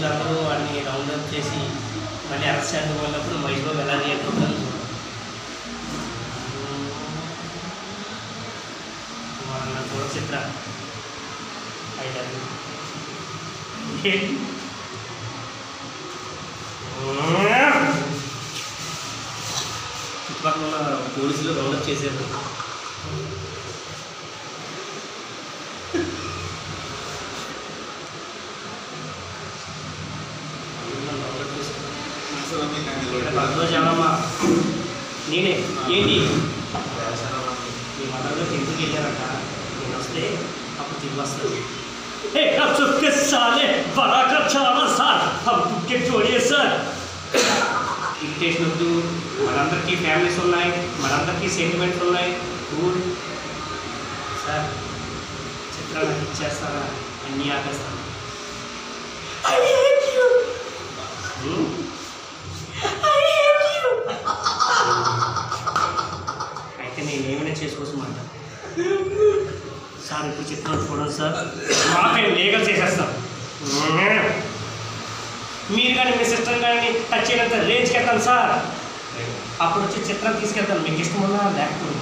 పోలీసులు అందరూ వాడిని రౌండప్ చేసి మళ్ళీ అరెస్ట్ చేయడం వల్లప్పుడు మహేష్ బాబు ఎలా నేర్చుకుంటారు వాళ్ళ చూడ చిత్ర అయితే చుట్టుపక్కల పోలీసులు రౌండప్ చేశారు. ఎవరమ్మా నేనే ఏంటి మీ మదర్లో ఎందుకు వెళ్ళారట నేను వస్తే అప్పుడు తిరిగి వస్తాను. ఇరిటేషన్ వద్దు, మనందరికీ ఫ్యామిలీస్ ఉన్నాయి, మనందరికీ సెంటిమెంట్స్ ఉన్నాయి. కూల్ సార్ చిత్రాలు ఇచ్చేస్తారా అన్నీ ఆపేస్తాను. అయితే నేనేమైనా చేసుకోవచ్చమాట సార్. ఇప్పుడు చిత్రాలు చూడండి సార్, మాకే లీగల్ చేసేస్తాం. మీరు కానీ మీ సిస్టర్ కానీ టచ్ చేయనంత రేంజ్కి వెళ్తాను సార్. అప్పుడు వచ్చి చిత్రం తీసుకెళ్తాను, మీకు ఇష్టం ఉన్నా లేకపోతే